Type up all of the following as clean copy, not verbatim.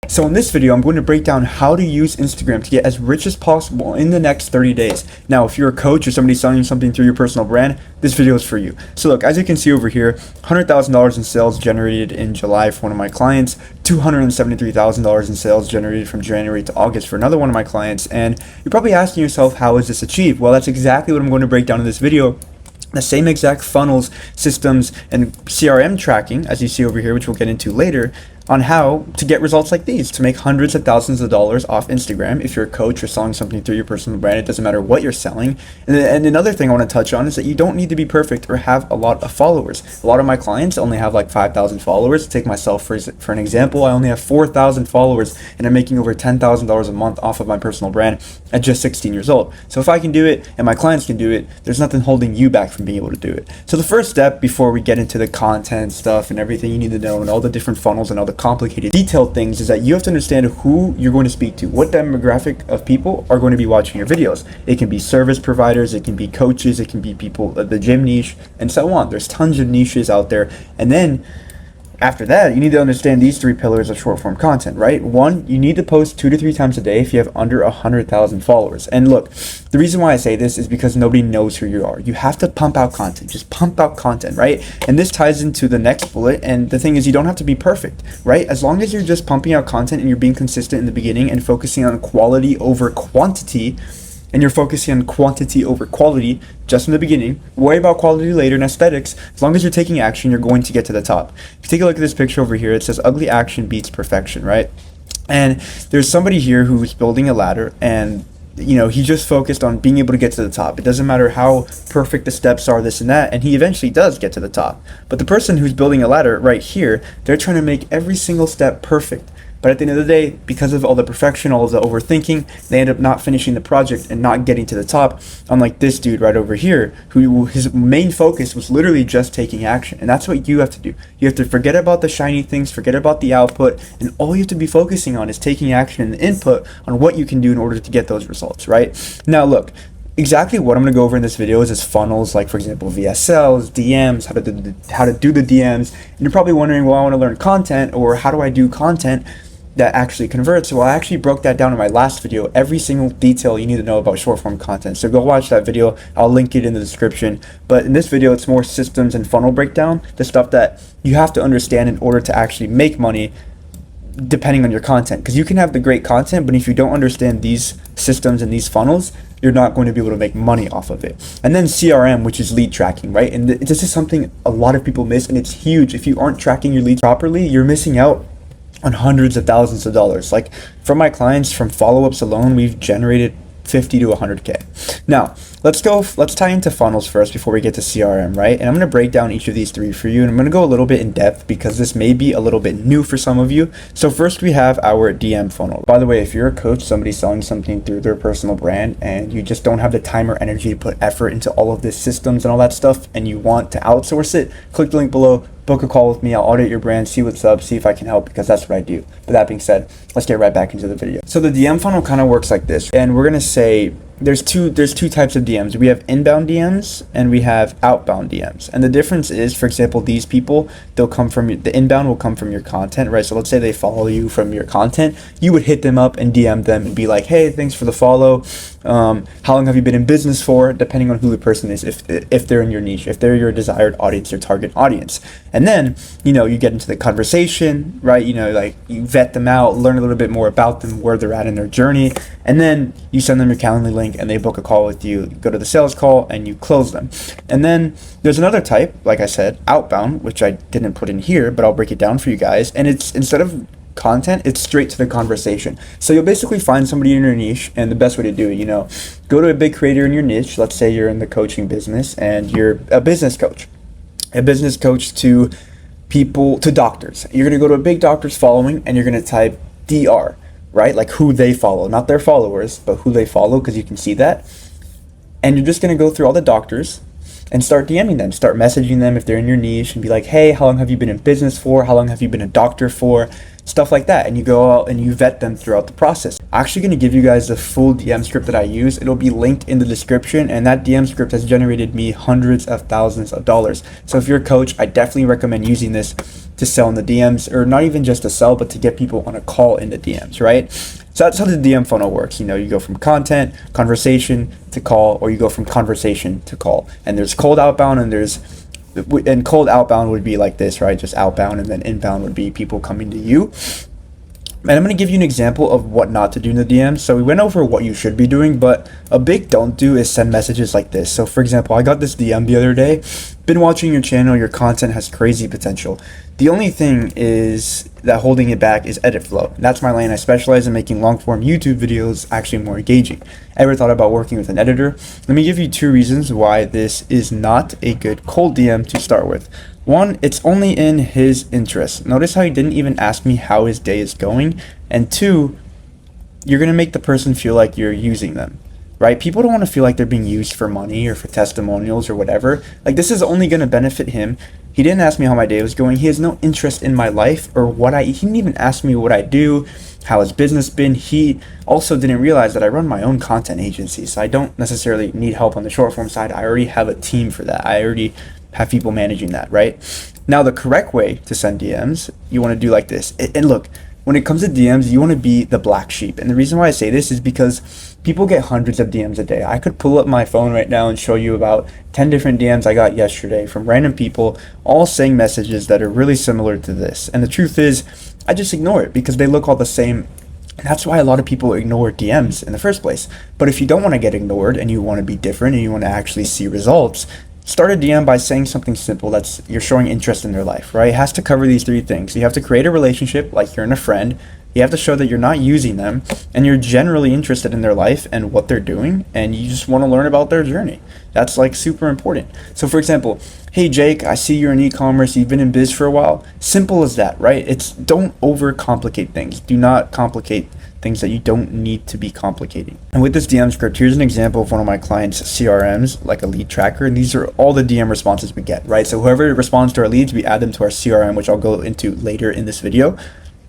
So in this video, I'm going to break down how to use Instagram to get as rich as possible in the next 30 days. Now, if you're a coach or somebody selling you something through your personal brand, this video is for you. So look, as you can see over here, $100,000 in sales generated in July for one of my clients, $273,000 in sales generated from January to August for another one of my clients. And you're probably asking yourself, how is this achieved? Well, that's exactly what I'm going to break down in this video. The same exact funnels, systems, and CRM tracking, as you see over here, which we'll get into later, on how to get results like these, to make hundreds of thousands of dollars off Instagram. If you're a coach or selling something through your personal brand, it doesn't matter what you're selling. And another thing I want to touch on is that you don't need to be perfect or have a lot of followers. A lot of my clients only have like 5,000 followers. Take myself for an example, I only have 4,000 followers and I'm making over $10,000 a month off of my personal brand at just 16 years old. So if I can do it and my clients can do it, there's nothing holding you back from being able to do it. So the first step before we get into the content stuff and everything you need to know and all the different funnels and all the complicated detailed things is that you have to understand who you're going to speak to, what demographic of people are going to be watching your videos. It can be service providers, it can be coaches, it can be people at the gym niche, and so on. There's tons of niches out there. And then after that, you need to understand these three pillars of short form content, right? One, you need to post 2 to 3 times a day if you have under 100,000 followers. And look, the reason why I say this is because nobody knows who you are. You have to pump out content. Just pump out content, right? And this ties into the next bullet. And the thing is, you don't have to be perfect, right? As long as you're just pumping out content and you're being consistent in the beginning and focusing on quality over quantity, and you're focusing on quantity over quality just in the beginning, worry about quality later and aesthetics. As long as you're taking action, you're going to get to the top. If you take a look at this picture over here, it says ugly action beats perfection, right? And there's somebody here who's building a ladder, and he just focused on being able to get to the top. It doesn't matter how perfect the steps are, this and that, and he eventually does get to the top. But the person who's building a ladder right here, they're trying to make every single step perfect. But at the end of the day, because of all the perfection, all of the overthinking, they end up not finishing the project and not getting to the top. Unlike this dude right over here, who his main focus was literally just taking action. And that's what you have to do. You have to forget about the shiny things, forget about the output, and all you have to be focusing on is taking action and the input on what you can do in order to get those results, right? Now look, exactly what I'm going to go over in this video is funnels, like for example VSLs, DMs, how to do the DMs. And you're probably wondering, well, I want to learn content, or how do I do content that actually converts? Well, I actually broke that down in my last video, every single detail you need to know about short form content. So go watch that video. I'll link it in the description. But in this video, it's more systems and funnel breakdown, the stuff that you have to understand in order to actually make money depending on your content. Because you can have the great content, but if you don't understand these systems and these funnels, you're not going to be able to make money off of it. And then CRM, which is lead tracking, right? And this is something a lot of people miss, and it's huge. If you aren't tracking your leads properly, you're missing out on hundreds of thousands of dollars. Like from my clients, from follow-ups alone, we've generated 50 to 100K. Now, let's tie into funnels first before we get to CRM, right? And I'm going to break down each of these three for you, and I'm going to go a little bit in depth because this may be a little bit new for some of you. So first we have our DM funnel. By the way, if you're a coach, somebody selling something through their personal brand, and you just don't have the time or energy to put effort into all of this systems and all that stuff, and you want to outsource it, click the link below, book a call with me. I'll audit your brand, see what's up, see if I can help, because that's what I do. But that being said, let's get right back into the video. So the DM funnel kind of works like this, and we're gonna say there's two types of DMs. We have inbound DMs and we have outbound DMs. And the difference is, for example, these people, they'll come from the inbound will come from your content, right? So let's say they follow you from your content. You would hit them up and DM them and be like, hey, thanks for the follow. How long have you been in business for? Depending on who the person is, if they're in your niche, if they're your desired audience, your target audience. And then, you get into the conversation, right? Like you vet them out, learn a little bit more about them, where they're at in their journey. And then you send them your Calendly link and they book a call with you, go to the sales call and you close them. And then there's another type, like I said, outbound, which I didn't put in here, but I'll break it down for you guys. And it's, instead of content, it's straight to the conversation. So you'll basically find somebody in your niche, and the best way to do it, go to a big creator in your niche. Let's say you're in the coaching business and you're a business coach to people, to doctors. You're going to go to a big doctor's following and you're going to type DR, right? Like who they follow, not their followers, but who they follow, because you can see that. And you're just going to go through all the doctors and start DMing them, start messaging them if they're in your niche, and be like, hey, how long have you been in business for? How long have you been a doctor for? stuff like that, and you go out and you vet them throughout the process. I'm actually going to give you guys the full DM script that I use. It'll be linked in the description, and that DM script has generated me hundreds of thousands of dollars. So if you're a coach, I definitely recommend using this to sell in the DMs, or not even just to sell, but to get people on a call in the DMs, right? So that's how the DM funnel works. You know, you go from content, conversation to call, or you go from conversation to call. And there's cold outbound, and cold outbound would be like this, right? Just outbound, and then inbound would be people coming to you. And I'm going to give you an example of what not to do in the DMs. So we went over what you should be doing, but a big don't do is send messages like this. So for example, I got this DM the other day: been watching your channel, your content has crazy potential. The only thing is that holding it back is edit flow. That's my lane. I specialize in making long form YouTube videos actually more engaging. Ever thought about working with an editor? Let me give you 2 reasons why this is not a good cold DM to start with. 1, it's only in his interest. Notice how he didn't even ask me how his day is going. And 2, you're going to make the person feel like you're using them, right? People don't want to feel like they're being used for money or for testimonials or whatever. Like, this is only going to benefit him. He didn't ask me how my day was going. He has no interest in my life or he didn't even ask me what I do, how his business been. He also didn't realize that I run my own content agency, so I don't necessarily need help on the short form side. I already have a team for that. I already have people managing that, right? Now, the correct way to send DMs, you want to do like this. And look, when it comes to DMs, you want to be the black sheep. And the reason why I say this is because people get hundreds of DMs a day. I could pull up my phone right now and show you about 10 different DMs I got yesterday from random people, all saying messages that are really similar to this. And the truth is, I just ignore it because they look all the same. And that's why a lot of people ignore DMs in the first place. But if you don't want to get ignored and you want to be different and you want to actually see results, start a DM by saying something simple that's you're showing interest in their life, right? It has to cover these 3 things. You have to create a relationship like you're in a friend. You have to show that you're not using them and you're generally interested in their life and what they're doing, and you just want to learn about their journey. That's like super important. So for example, hey Jake, I see you're in e-commerce, you've been in biz for a while. Simple as that, right? It's don't overcomplicate things. Do not complicate things that you don't need to be complicating. And with this DM script, here's an example of one of my clients' CRMs, like a lead tracker, and these are all the DM responses we get, right? So whoever responds to our leads, we add them to our CRM, which I'll go into later in this video.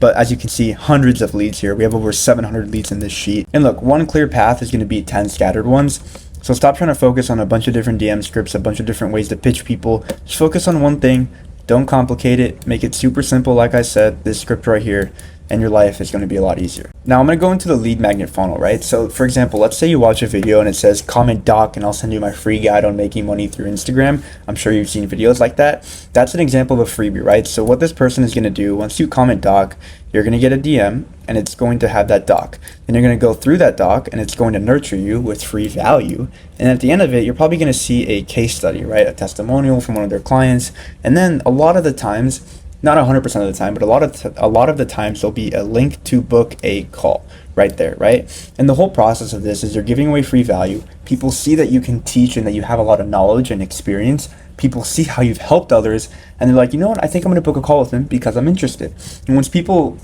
But as you can see, hundreds of leads here. We have over 700 leads in this sheet. And look, one clear path is going to be 10 scattered ones. So stop trying to focus on a bunch of different DM scripts, a bunch of different ways to pitch people. Just focus on one thing. Don't complicate it. Make it super simple. Like I said, this script right here, and your life is going to be a lot easier. Now I'm going to go into the lead magnet funnel, right? So for example, let's say you watch a video and it says comment doc and I'll send you my free guide on making money through Instagram. I'm sure you've seen videos like that. That's an example of a freebie, right? So what this person is going to do, once you comment doc, you're going to get a DM and it's going to have that doc. Then you're going to go through that doc and it's going to nurture you with free value. And at the end of it, you're probably going to see a case study, right? A testimonial from one of their clients. And then a lot of the times, not 100% of the time, but a lot of the times there'll be a link to book a call right there, right? And the whole process of this is you're giving away free value. People see that you can teach and that you have a lot of knowledge and experience. People see how you've helped others and they're like, you know what, I think I'm going to book a call with him because I'm interested. And once people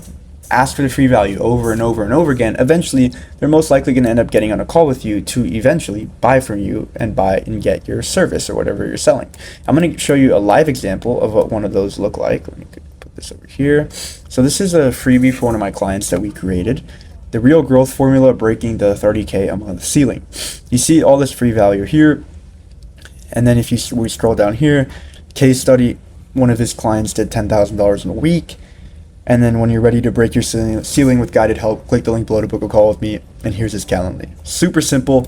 ask for the free value over and over and over again, eventually they're most likely going to end up getting on a call with you to eventually buy from you and buy and get your service or whatever you're selling. I'm going to show you a live example of what one of those look like. Let me put this over here. So this is a freebie for one of my clients that we created. The real growth formula, breaking the 30K a month ceiling. You see all this free value here. And then if we scroll down here, case study, one of his clients did $10,000 in a week. And then when you're ready to break your ceiling with guided help, click the link below to book a call with me. And here's his Calendly. Super simple,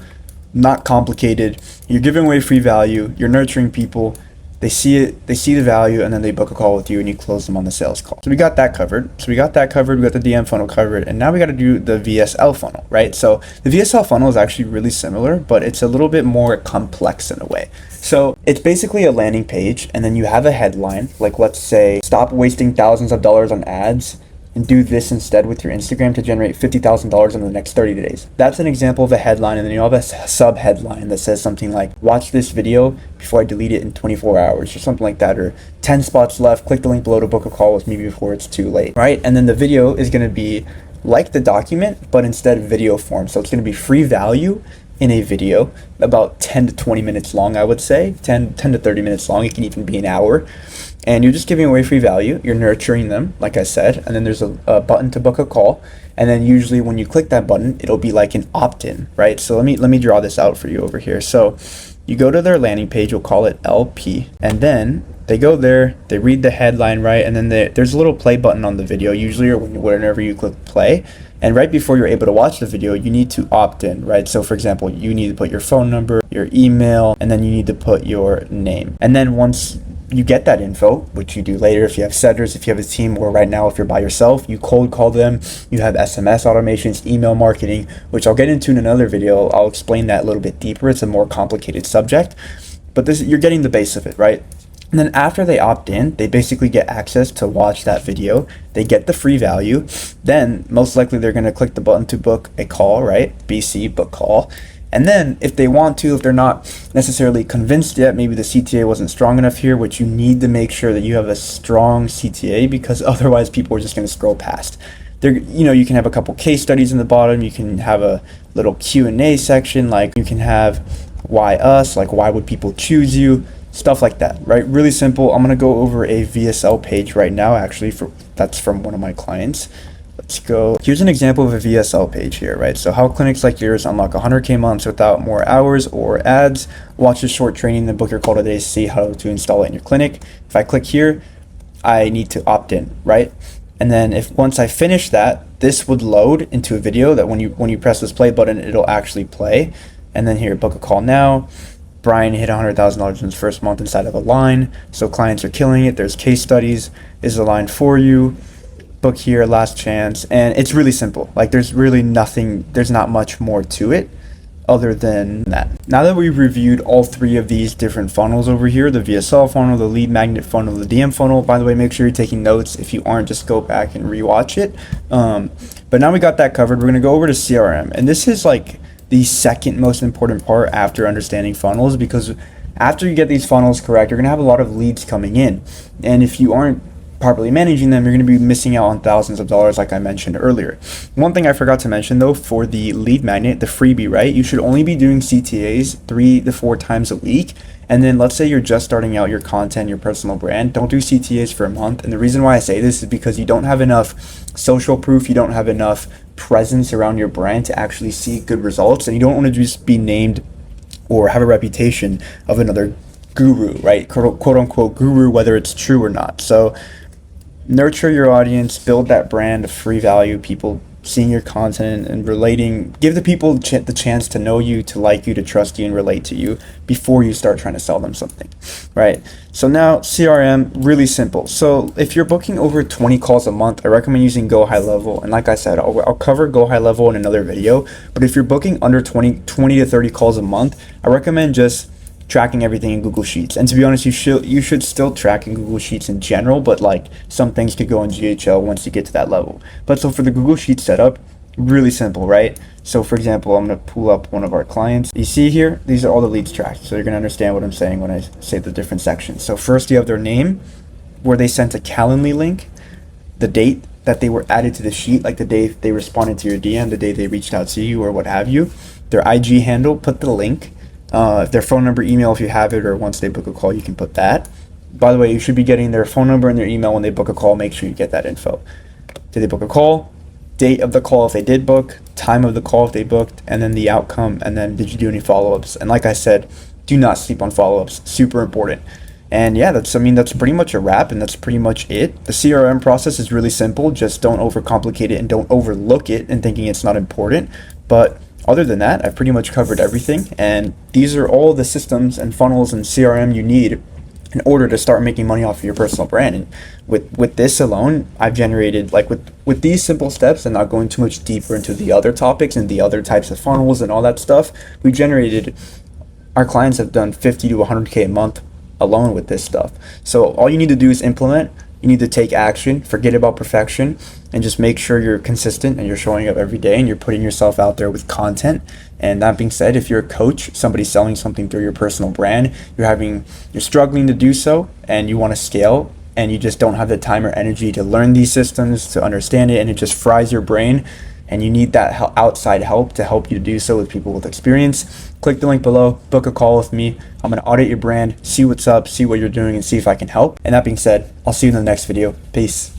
not complicated. You're giving away free value. You're nurturing people. They see it, they see the value, and then they book a call with you and you close them on the sales call. So we got that covered. We got the DM funnel covered, and now we got to do the VSL funnel, right? So the VSL funnel is actually really similar, but it's a little bit more complex in a way. So it's basically a landing page, and then you have a headline, like let's say, stop wasting thousands of dollars on ads and do this instead with your Instagram to generate $50,000 in the next 30 days. That's an example of a headline, and then you have a sub headline that says something like, watch this video before I delete it in 24 hours or something like that, or 10 spots left, click the link below to book a call with me before it's too late, right? And then the video is gonna be like the document, but instead video form. So it's gonna be free value in a video, about 10 to 20 minutes long, I would say, 10 to 30 minutes long. It can even be an hour. and you're just giving away free value. You're nurturing them, like I said, and then there's a button to book a call. And then usually when you click that button, it'll be like an opt-in, right? So let me draw this out for you over here. So you go to their landing page, we'll call it LP, and then they go there, they read the headline, right? And then there's a little play button on the video, usually, or whenever you click play. And right before you're able to watch the video, you need to opt in, right? So for example, you need to put your phone number, your email, and then you need to put your name. And then once you get that info, which you do later if you have setters, if you have a team, or right now if you're by yourself, you cold call them. You have SMS automations, email marketing, which I'll get into in another video. I'll explain that a little bit deeper. It's a more complicated subject, but this, you're getting the base of it, right? And then after they opt in, they basically get access to watch that video. They get the free value. Then most likely they're going to click the button to book a call, right? BC, book call. And then if they want to, if they're not necessarily convinced yet, maybe the CTA wasn't strong enough here, which you need to make sure that you have a strong CTA, because otherwise people are just going to scroll past. You can have a couple case studies in the bottom. You can have a little Q&A section, like you can have why us, like why would people choose you, stuff like that, right? Really simple. I'm going to go over a VSL page right now, actually, that's from one of my clients. Let's go. Here's an example of a VSL page here, right? So how clinics like yours unlock 100K months without more hours or ads. Watch a short training, then book your call today to see how to install it in your clinic. If I click here, I need to opt in, right? And then once I finish that, this would load into a video that when you press this play button, it'll actually play. And then here, book a call now. Brian hit $100,000 in his first month inside of a line. So clients are killing it. There's case studies. Is a line for you? Book here, last chance. And it's really simple. Like there's really nothing, there's not much more to it other than that. Now that we've reviewed all three of these different funnels over here, the VSL funnel, the lead magnet funnel, the DM funnel, by the way, make sure you're taking notes. If you aren't, just go back and rewatch it. But now we got that covered. We're going to go over to CRM. And this is like the second most important part after understanding funnels, because after you get these funnels correct, you're going to have a lot of leads coming in. And if you aren't properly managing them, you're going to be missing out on thousands of dollars, like I mentioned earlier. One thing I forgot to mention though, for the lead magnet, the freebie, right? You should only be doing CTAs 3 to 4 times a week. And then let's say you're just starting out your content, your personal brand, don't do CTAs for a month. And the reason why I say this is because you don't have enough social proof, you don't have enough presence around your brand to actually see good results, and you don't want to just be named or have a reputation of another guru, right? Quote unquote guru, whether it's true or not. So nurture your audience, build that brand of free value, people seeing your content and relating. Give the people the chance to know you, to like you, to trust you, and relate to you before you start trying to sell them something, right? So now CRM, really simple. So if you're booking over 20 calls a month, I recommend using Go High Level. And like I said, I'll cover Go High Level in another video. But if you're booking under 20 to 30 calls a month, I recommend just tracking everything in Google Sheets. And to be honest, you should still track in Google Sheets in general, but like some things could go in GHL once you get to that level. But so for the Google Sheets setup, really simple, right? So for example, I'm going to pull up one of our clients. You see here, these are all the leads tracked. So you're going to understand what I'm saying when I say the different sections. So first you have their name, where they sent a Calendly link, the date that they were added to the sheet, like the day they responded to your DM, the day they reached out to you or what have you, their IG handle, put the link, their phone number, email if you have it, or once they book a call, you can put that. By the way, you should be getting their phone number and their email when they book a call. Make sure you get that info. Did they book a call? Date of the call if they did book, time of the call if they booked, and then the outcome, and then did you do any follow-ups? And like I said, do not sleep on follow-ups. Super important. And yeah, that's pretty much a wrap, and that's pretty much it. The CRM process is really simple. Just don't overcomplicate it and don't overlook it and thinking it's not important. But other than that, I've pretty much covered everything, and these are all the systems and funnels and CRM you need in order to start making money off of your personal brand. And with this alone, I've generated, like with these simple steps and not going too much deeper into the other topics and the other types of funnels and all that stuff, our clients have done 50 to 100K a month alone with this stuff. So all you need to do is implement. You need to take action, forget about perfection, and just make sure you're consistent and you're showing up every day and you're putting yourself out there with content. And that being said, if you're a coach, somebody selling something through your personal brand, you're struggling to do so and you want to scale and you just don't have the time or energy to learn these systems, to understand it, and it just fries your brain, and you need that outside help to help you do so with people with experience, click the link below, book a call with me. I'm going to audit your brand, see what's up, see what you're doing, and see if I can help. And that being said, I'll see you in the next video. Peace.